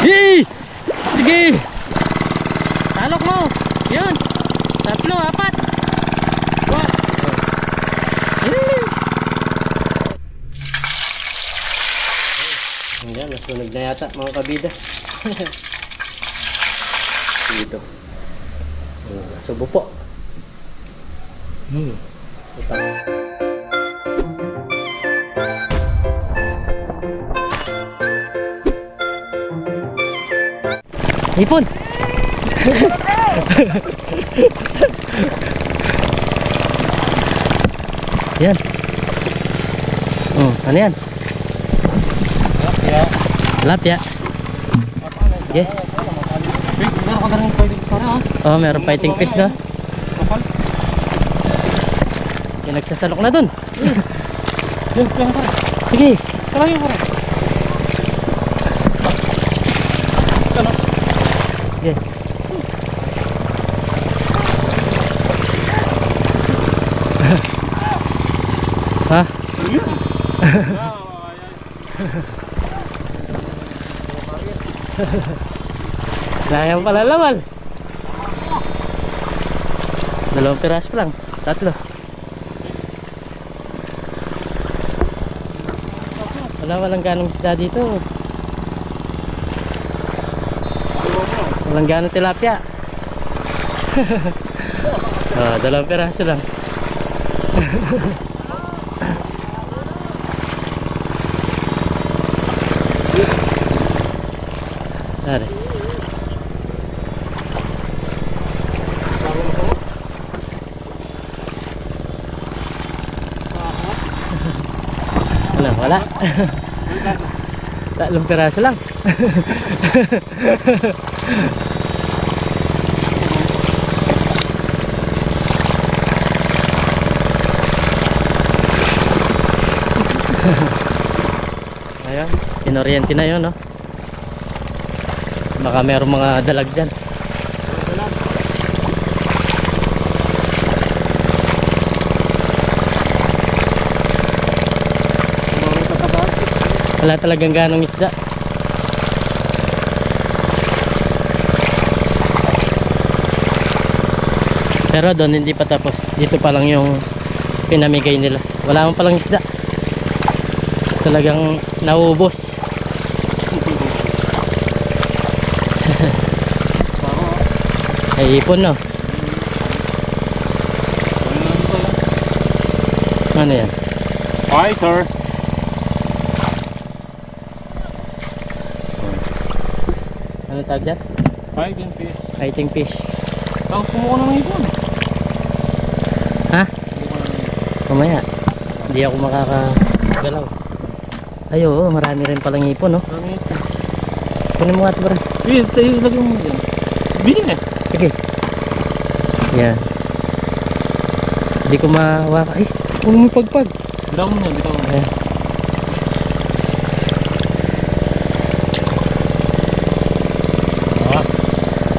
Yay! Sige! Talok mo! Yun! 3, 4! Wow! Yay! Ayan, nasunog na yata mga kabida. Dito. Subo po. Ipon. Yan. Ano yan? Tilapia. Okay. Meron ka rin pwedeng para ha? Meron fighting fish na. Yung nagsasalok na dun. Yan pare. Sige. Kaya pare. Okay. Ha? Sayang pala laman. 2 piraso lang. 3. Walang ganong isda dito. Walang ganong tilapia. 2 piraso lang. Tara. Wala. 3 piraso lang. Ayan, pinoriente na yun, no? Baka mayroong mga dalag dyan. Wala talagang ganong isda. Pero doon hindi pa tapos. Dito pa lang yung pinamigay nila. Wala mo palang isda. Talagang naubos. Ay ipon, no? Ano yan? Hi sir. Ano tawag dyan? Fighting fish. Fighting fish. Tapos kumuha na ng ipon. Ha? Mamaya. Hindi ako makakagalaw. Ay oo, marami rin palang ipon, no? Marami ito. Kunin mo nga ito, bro. Sige, tayo lagyan mo dyan. Bili nga. Sige. Yan. Hindi ko mawaka. Ay, Kunin mo pagpag. Bitaw mo niya, bitaw mo. ayan.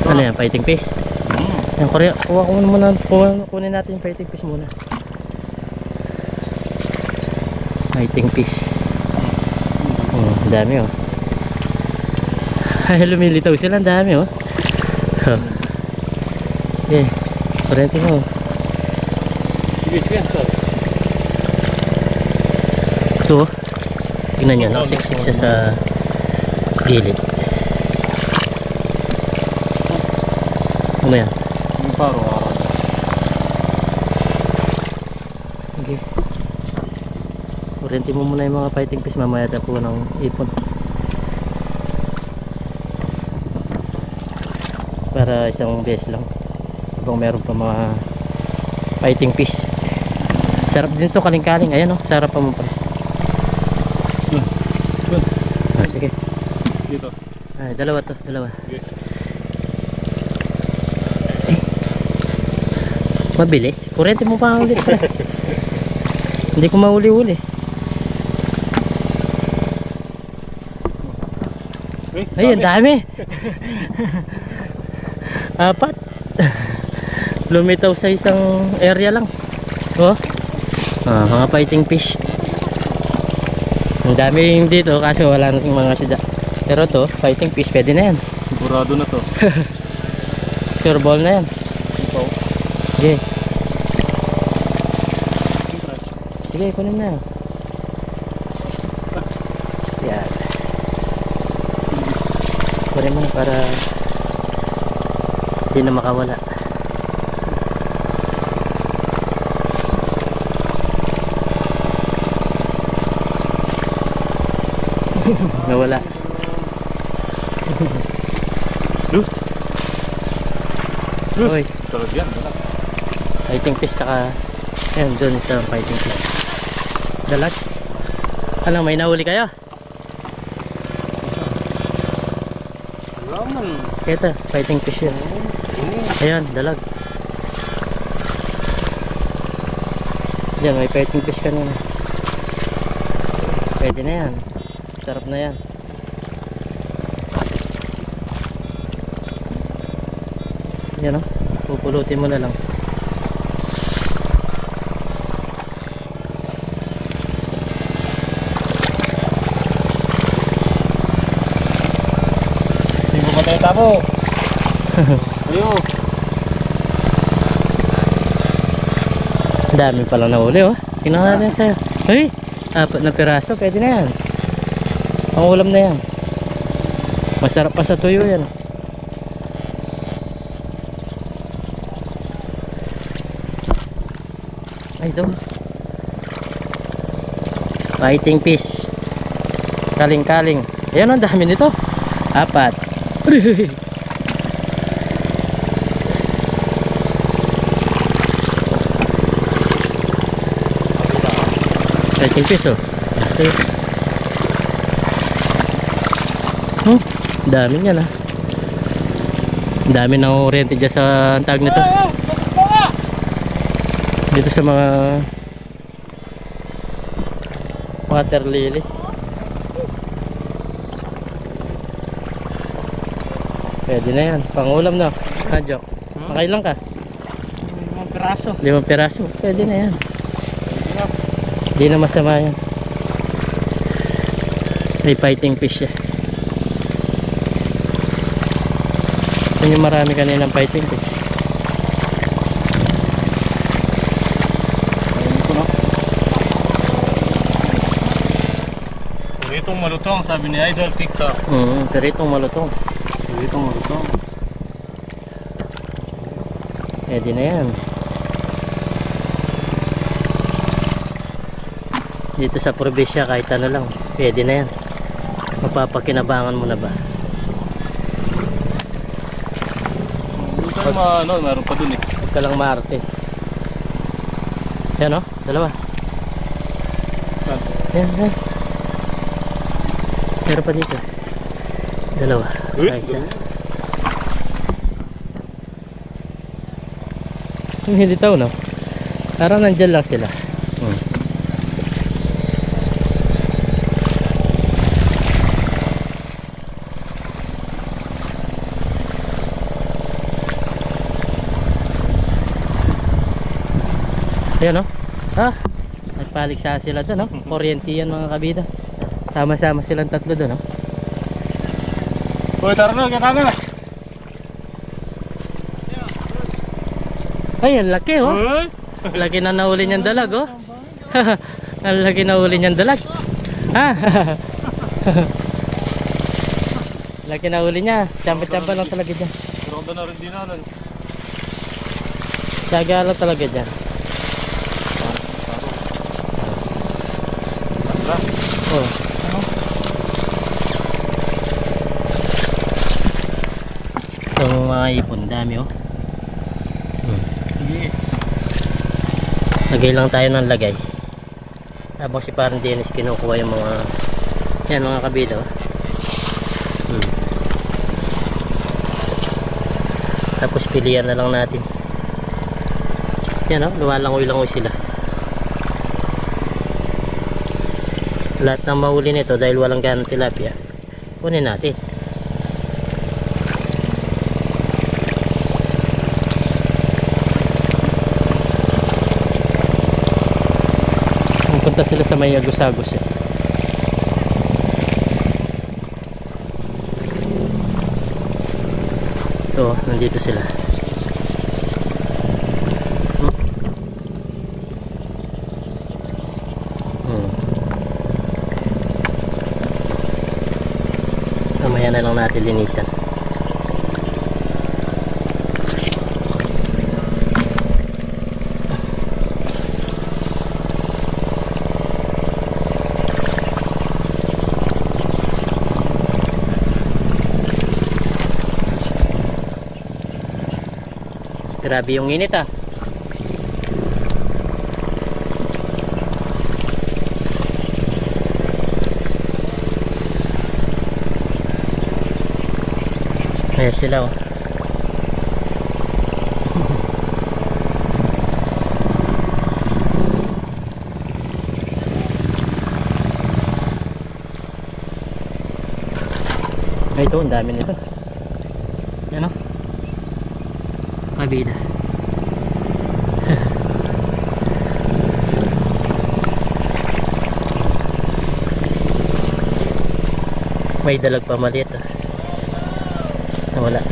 Ano yan? Fighting fish? Yan, Korea. Kuha ko muna. Kunin natin yung fighting fish muna. Fighting fish. Dami, oh. Ay, lumilitaw sila. Ang dami, oh. Okay. Kurente mo. Sige. Ito, tingnan nyo, nakasiksik siya sa gilid. Ano yan? Yung paro. Okay. Kurente mo muna yung mga fighting fish, mamaya po ng ipon. Para isang beses lang. Habang meron pa mga fighting fish. Sarap din ito, kaling-kaling. Ayan, oh, sarap pa mo pa. Sige. Dito. Ay, dalawa to, dalawa. Sige. Mabilis. Kurente mo pa ulit. Hindi ko mahuli-huli. Ay, ang dami. 4. Lumitaw sa isang area lang. Oh. Mga fighting fish. Ang dami dito kasi wala nating mga sida. Pero to, fighting fish, pwede na yan. Sigurado na to. Sure ball na yan. Ito. Sige. Sige, kunin na. Yan. Kunin mo na para hindi na makawala. Nawala. Look. Oy, Tulad yan. fighting fish tsaka yan doon sa fighting fish. Dalag. Ano, may nahuli kayo? Wala man. Ito, fighting fish yan. Ayan, dalag. Diyan, may fighting fish kanina. Pwede na yan. Sarap na yan. Yan o, pupulutin mo na lang. Hindi mo patay tabo. Ayo. Dami palang nahuli oh. Tingnan natin sa'yo. Hey, 4 na piraso, pwede na yan. Pangulam na yan. Masarap pa sa tuyo yan. Ay, doon. Fighting fish. Kaling-kaling. Ayan, ang dami nito. 4. Fighting fish oh. Okay. Dami niyan ah. Dami na oriente dyan sa tag nito. Dito sa mga water lily. Pwede na yan. Pangulam na. Hadjok. Makailang ka? 5 piraso. 5 piraso. Pwede na yan. Hindi na masama yan. May fighting fish yan. Yan yung marami kaninang fighting fish. Itong malutong, sabi ni Idol TikTok. Peritong malutong. Itong malutong. Pwede na yan. Dito sa probinsya kahit ano lang, pwede na yan. Mapapakinabangan mo na ba? Ito ano, meron pa dun eh. Huwag ka lang maarte. Yan o, dalawa. Yan, yan. Meron pa dito. Dalawa. Ay, isa. Yung hilitaw no? Parang nandyan lang sila. Ayan o. Nagpaligsa sila doon o. Kuryente yan mga kabida. Sama-sama silang tatlo doon o. Uy, tara na, kita na. Ay, ang laki o. Uy. Laki na nahuli niyang dalag o. Ang laki na nahuli niyang dalag. Ha? Laki na huli niya. Champa-champa lang talaga dyan. Roda na rin dinanan. Tsaga lang talaga dyan. Oh. Itong mga ipon, dami oh. Lagay lang tayo ng lagay. Habang si parang Dennis kinukuha yung mga yan mga kabida oh. Tapos pilihan na lang natin. Yan oh, lumalangoy-langoy sila. Lahat ng mahuli nito dahil walang ganang tilapia, kunin natin. Punta sila sa may agos-agos eh. Ito, nandito sila. Hmm? Hmm. Mamaya na lang natin linisan. Grabe yung init ah. Ayan sila oh. Ay, ito, ang dami nito. Yan oh. Kabida. May dalag pa maliit ah. Wala.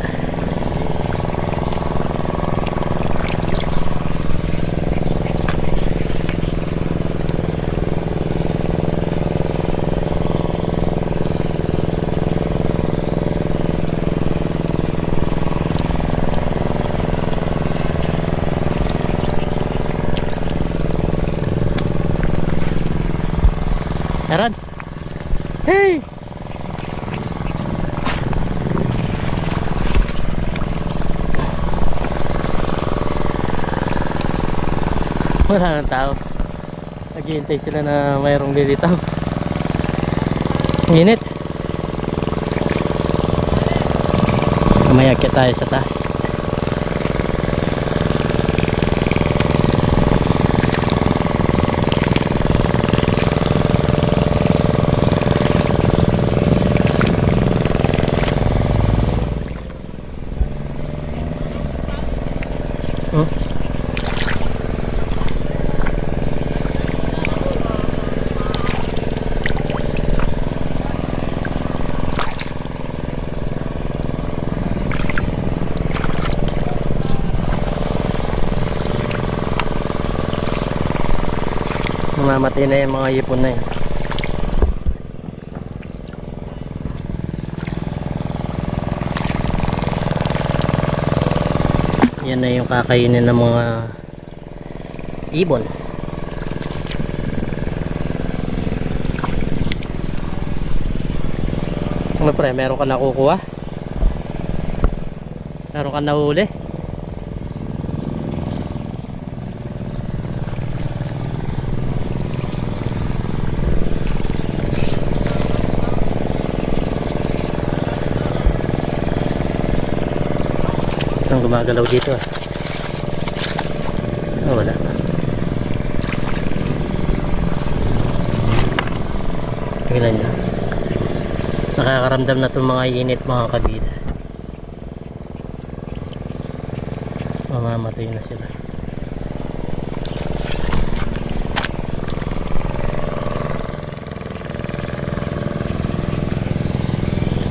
Aran. Hey. Wala ng tao. Naghihintay sila na mayroong lilitaw. Ang init. Mamaya akyat tayo sa taas. Mamamatay na yung mga hipon na yun. Yan na yung kakainin ng mga ibon. Ano pre, meron ka nakukuha? Meron ka nahuli? Ang gumagalaw dito ah. Oh, wala. Tingnan nyo. Nakakaramdam na itong mga init mga kabida. Mamamatay na sila.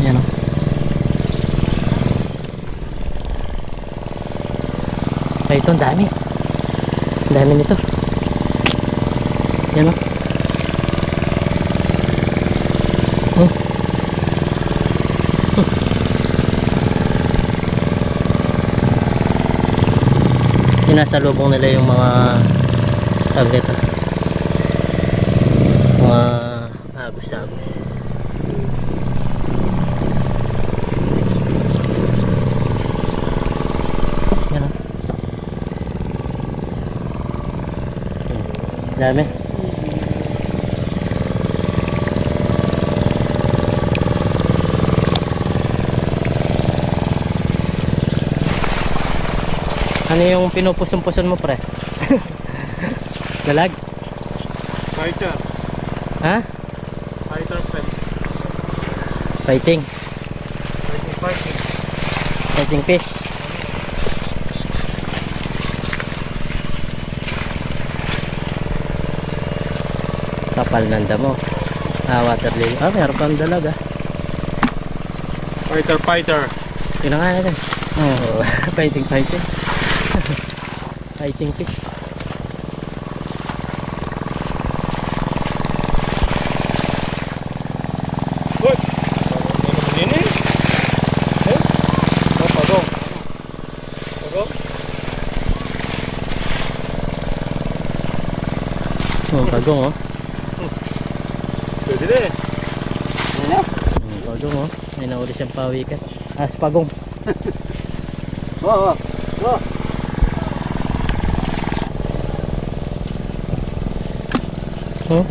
Yan o. Ay, ito ang dami. Ang dami nito. Yan o. Oh. Sinasalubong nila yung mga tawag ito. Mga agos-agos. Yan o. Dami. Ano yung pinupuson-puson mo pre? Dalag? Fighter. Ha? Fighter pen. Fighting. Fighting. Fighting fish. Kapal ng damo. Water lily. Meron pang dalag ah. Fighter. Tingnan nga natin. Oh, fighting. Fighting fish. Uy! Ini? Eh? Oh, pagong. Pagong? Oh, pagong oh. Pwede na eh. Pagong oh. May nauli siyang pawikan. Pagong. Oo. Oo. Oh,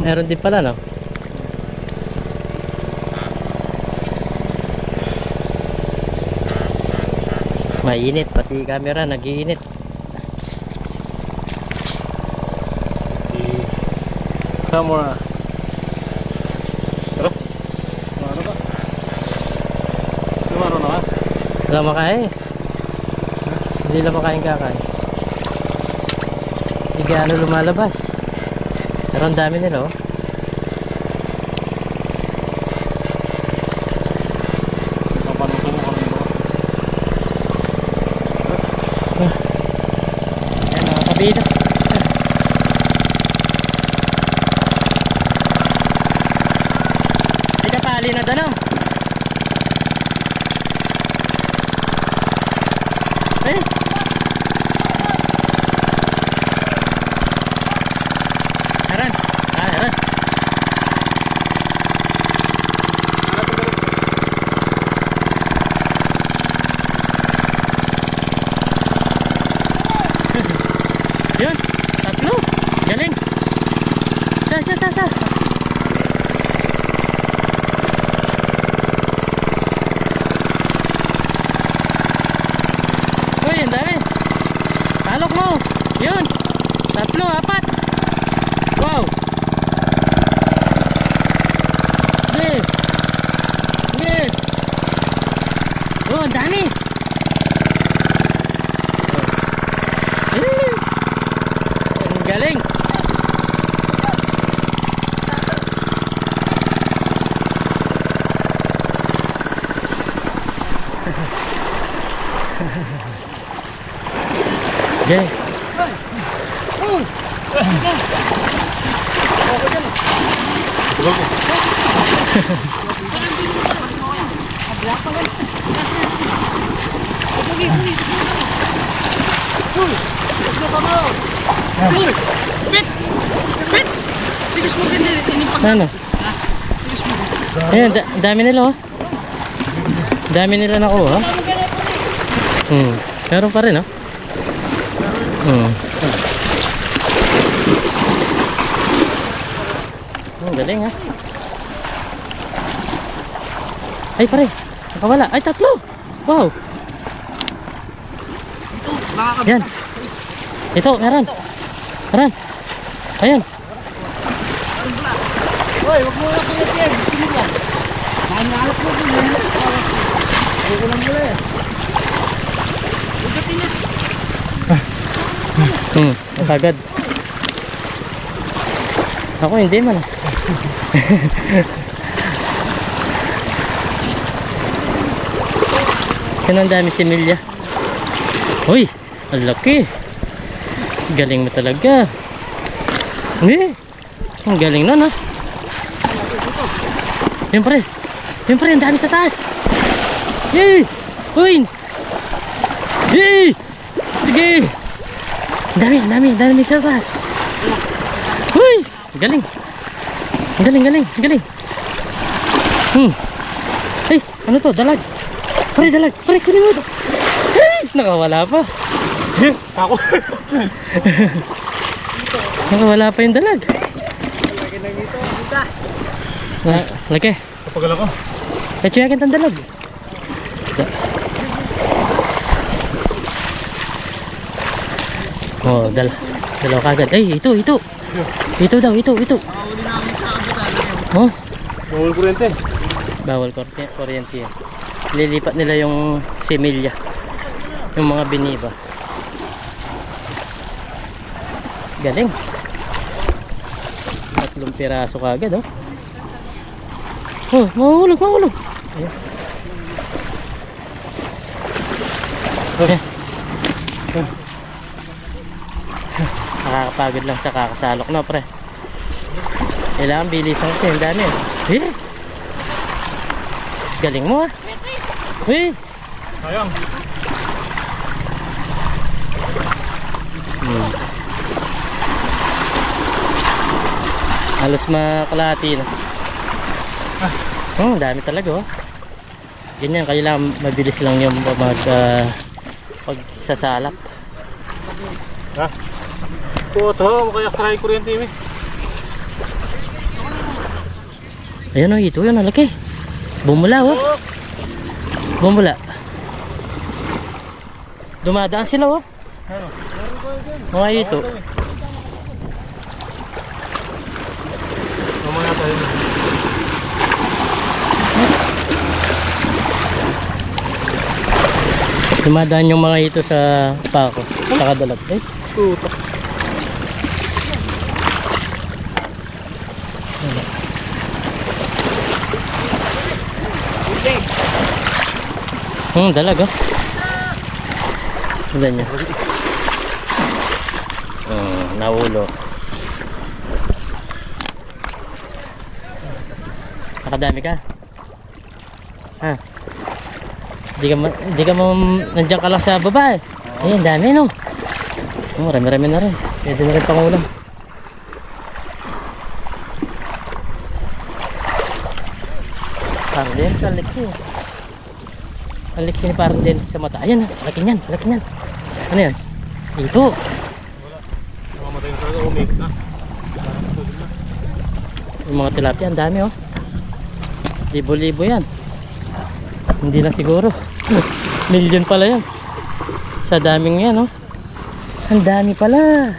meron din pala no. Mainit, pati camera nag-iinit. Camera. Tara. Ano ba? Lumaro na ka? Wala makain. Hindi lang makain kakain. Hindi gaano lumalabas. Pero ang dami nila oh. Papanong mo kami ba? Yan mga kabida. Hindi ka pali na dalaw. Eh. Haran. Haran. Yun, tatlo. Galing. Sa. Uy, ang dami. Talok mo. Yun. Tatlo, apat. Wow. Yes. Yes. Oh, ang dami. Ang galing. Yeah. Ano? Ayan, dami nila oh. Dami nila nakuha. Meron pa rin oh. Galing ha. Ay pare, nakawala. Ay tatlo. Wow. Yan. Ito, meron. Meron. Ayan. Hoy, wag mo na kulit yan. Sino ba? Nahanap mo din. Huwag ko lang mula eh. Ugatin na. Nakagad. Ako hindi man. Yan ang dami si Milya. Uy, ang laki. Galing mo talaga. Ang galing nun ha. Yan pre, ang dami sa taas. Yay! Uy! Yay! Sige! Ang dami sa taas. Uy! Galing. Galing. Ay, ano to? Dalag. Pare, kunin mo to. Ay, nakawala pa. Ako. Nakawala pa yung dalag. Laki. Kapagal ako. Check ang dalag. Oh, dalaw kagad. Ay, ito. Ito daw. Nakahuli namin sa kabitan. Oh, Bawal kuryente. bawal kuryente yan. Lilipat nila yung similya. Yung mga biniba. Galing. 3 piraso kagad oh. Oh, mahulog. Ayan. Okay. Nakakapagod lang sa kakasalok na pre. Kailangan bilisan kasi ang dami. Eh. Galing mo ah. Eh. Ayang. Halos makalahati na. Oh, dami talaga oh. Ganyan, kailangan mabilis lang yung pagsasalak. Ha? Ito, kaya try kuryente mi. Ayun oh, ito yun, laki. Bumula oh. Bumula. Dumadaan sila oh. Ano? Mga ito. Mamaya tayo. Dumadaan yung mga ito sa pako, sa kadalat. Eh, Tutok. Dalag oh. Tignan nyo. Naulo. Nakadami ka? Ha? Di ka nandiyan ka lang sa baba eh. Ayun, dami no. Marami-rami na rin. Pwede na rin pangulam. Parang din, kaliksi. Kaliksi ni parang din sa mata. Ayan ha, laki niyan, laki niyan. Ano yan? Ito. Mamatay na talaga, umikot na. Yung mga tilapia, ang dami oh. Libo-libo yan. Hindi na siguro. Million pala yan. Sa daming yan oh. Ang dami pala.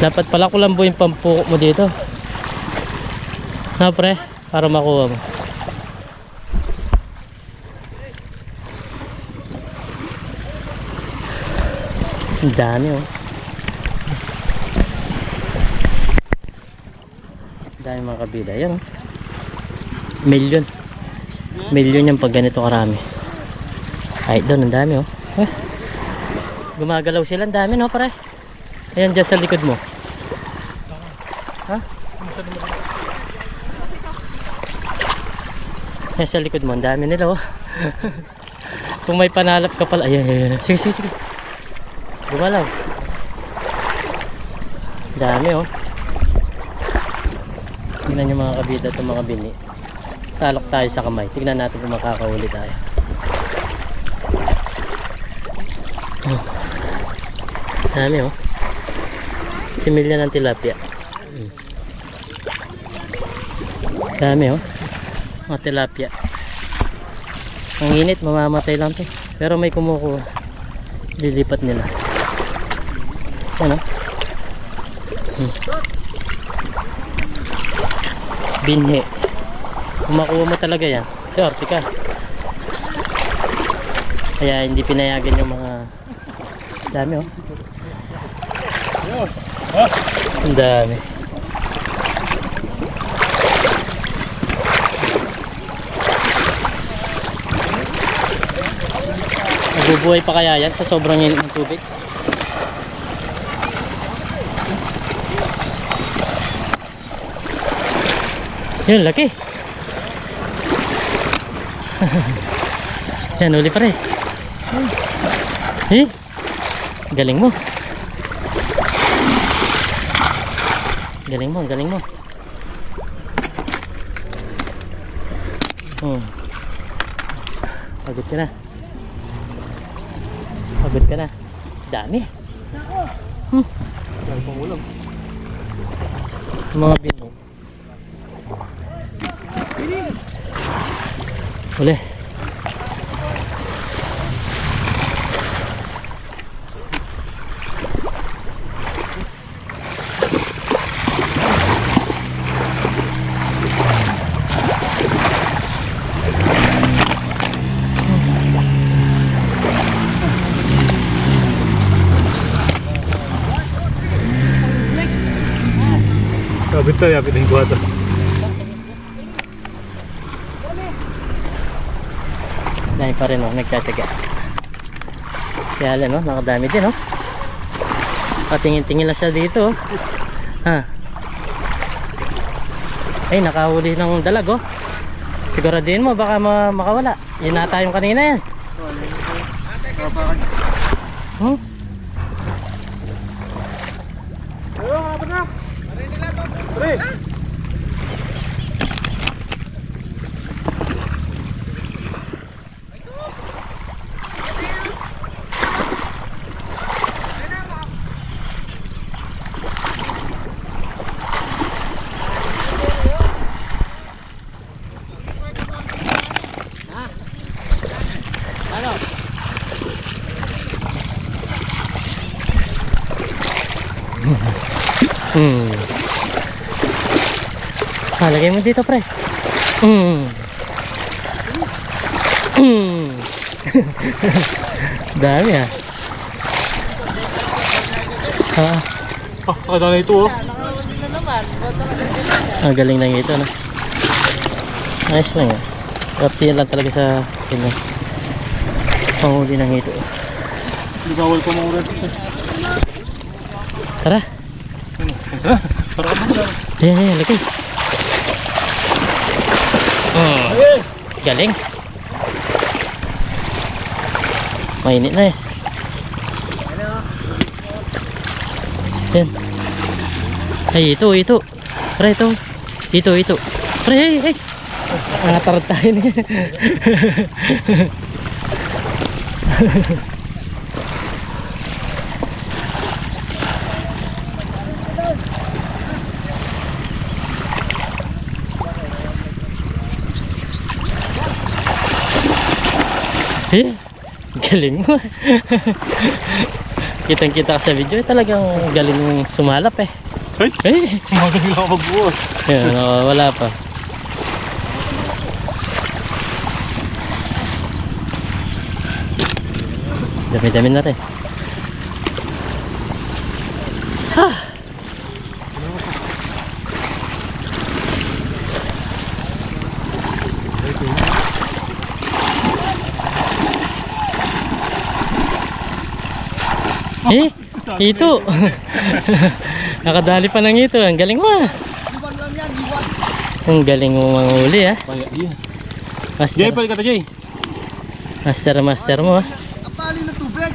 Dapat pala kulambo yung pampukok mo dito. Na pre, para makuha mo. Ang dami oh. Ang dami mga kabida. Yan oh. Million. Million yung pag ganito karami. Ay doon, ang dami oh. Gumagalaw sila, ang dami no pare. Ayan dyan sa likod mo. Ha? Ayan sa likod mo, ang dami nila oh. Kung may panalap ka pala. Ayan, ayan. Sige, sige, sige. Gumalaw. Dami oh. Tignan nyo mga kabida itong mga bini. Talok tayo sa kamay. Tignan natin kung makakahuli tayo. Dami oh. Similya ng tilapia. Dami oh. Mga tilapia. Ang init, mamamatay lang to. Pero may kumukuha. Lilipat nila. Ano? Binhe. Kung makuha mo talaga yan, sorte ka. Kaya hindi pinayagan yung mga dami oh. Ang dami. Nabubuhay pa kaya yan sa sobrang init ng tubig? Yun, laki. Yan, uli pa rin. Eh, galing mo. Galing mo, galing mo. Pagod ka na. Pagod ka na. Dami. Mga bino. Uli. Yapit tayo, yapit yung kuwata. Dami pa rin oh, nagtataga. Si Alan oh, nakadami din oh. Patingin-tingin lang siya dito oh. Ha. Ay, nakahuli ng dalag oh. Siguraduhin mo baka makawala. Yun nata yung kanina yan. Hmm? Lagay mo dito pre. Dami ah. Kada na ito oh. Galing lang ito no. Nice lang ah. Kapti lang talaga sa kanya. Panghuli ng ito. Bawal pa mga oras. Tara. Sarap na. Ayan, laki. Galing. Mainit na eh. Yan. Ay, ito. Pre, ito. Ito. Pre, hey. Angatarad tayo niya. Galing mo. Kitang-kita ka sa video, talagang galing mong sumalap eh. Hey, magaling ako magbuhos. Yan, wala pa. Dami-dami na rin. Ito. Nakadali pa ng ito. Ang galing mo ah. Ang galing mo manghuli ah. Jay, pali ka ta Jay. Master mo ah. Kapali na tubig.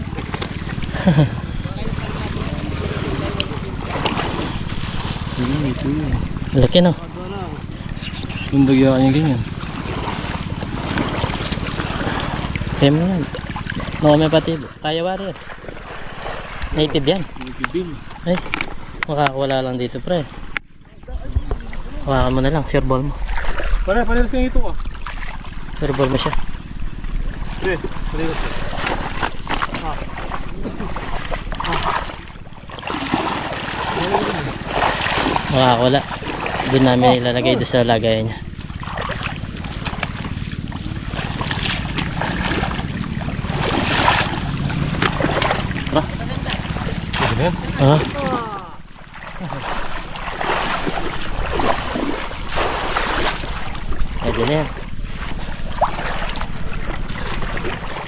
Laki no. Sundagyan yung ganyan. Kaya mo yan. May pati. Kaya wari yan. Native yan. Ay, makakawala lang dito pre. Hawakan mo na lang, sure ball mo. Pare kang ito ah. Sure ball mo siya. Makakawala. Doon namin ilalagay doon sa lagayan niya. Ah. Pwede na yan.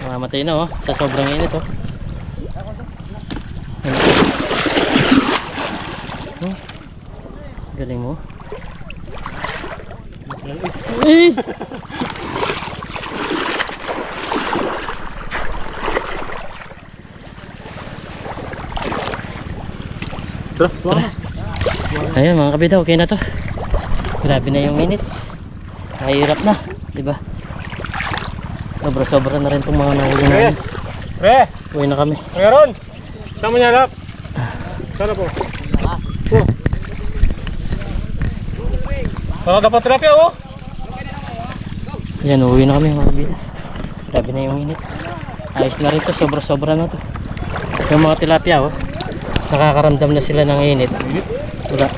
Mamamatay na oh. Sa sobrang init oh. Galing mo. Eh! Tara. Ayun mga kabida, okay na to. Grabe na yung init. Mahirap na, diba? Sobra-sobra na rin itong mga nahuli namin. Pre! Uwi na kami. Meron! Sama niya lap. Sana po. Mga dapat tilapia oh! Yan, uwi na kami mga kabida. Grabe na yung init. Ayos na rin to, sobra-sobra na to. Yung mga tilapia oh, nakakaramdam na sila ng init. Wala.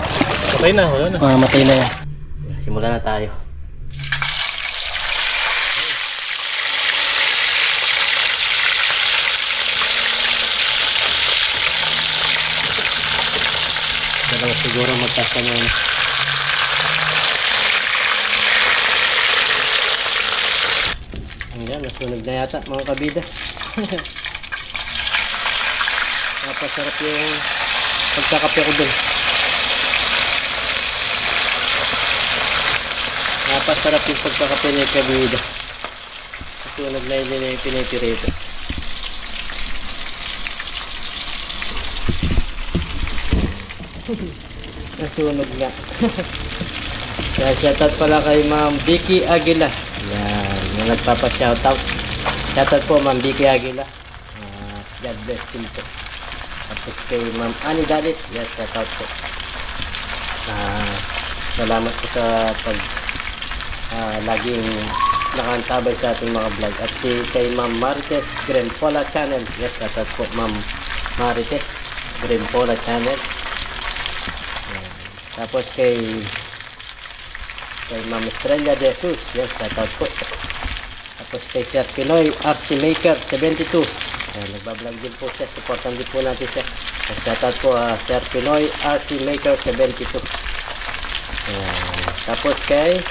Matay na, wala na. Matay na yan. Simulan na tayo. Dalawa siguro magtasta muna. Ayan, nasunog na yata mga kabida. Napasarap yung pagkakape ko dun. Napasarap yung pagkakape ni kabida. Nasunog na yun yung pinipirito. Nasunog nga. Kaya shoutout pala kay Ma'am Vicky Aguila. Yan, yung nagpapa-shoutout. Shoutout po Ma'am Vicky Aguila. God bless you po. Tapos kay Ma'am Annie Dalit. Yes, shoutout po. Salamat po sa pag laging nakantabay sa ating mga vlog. At kay Ma'am Marites Grempola Channel. Yes, shoutout po Ma'am Marites Grempola Channel. Tapos kay Ma'am Estrella de Jesus. Yes, shoutout po. Tapos kay Sir Pinoy RC Maker 72. Nagbablog din po siya. Supportan din po natin siya. Shoutout po Sir Pinoy RC Maker 72. Tapos kay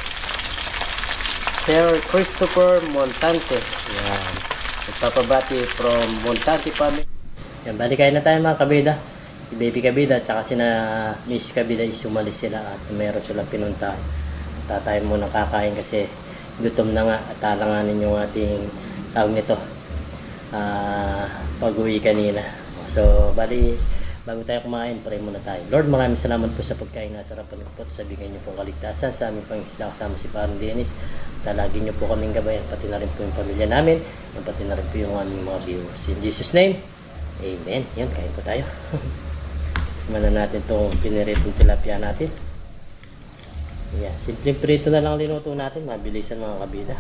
Sir Christopher Montante. Yan. Nagpapabati from Montante family. Yan, balik na tayo mga kabida. Si Baby Kabida at saka sina Miss Kabida is umalis sila at meron silang pinuntahan. Tayo muna kakain kasi gutom na nga at alanganin yung ating tawag nito pag-uwi kanina. So bali bago tayo kumain, pray muna tayo. Lord, maraming salamat po sa pagkain na sarapan ko po at sa bigay niyo po kaligtasan sa aming pangisda kasama si Parang Dennis. Talagin niyo po kaming gabayan, pati na rin po yung pamilya namin, pati na rin po yung aming mga viewers. In Jesus name, amen. Yan, kain po tayo. Mana natin itong piniritong tilapia natin. Yeah, simpleng prito na lang linuto natin. Mabilisan mga kabida.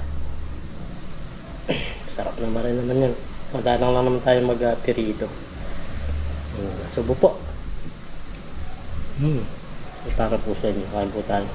Sarap naman rin naman yun. Madalang lang naman tayo mag-pirito. Subo po. Para po sa inyo. Kain po tayo.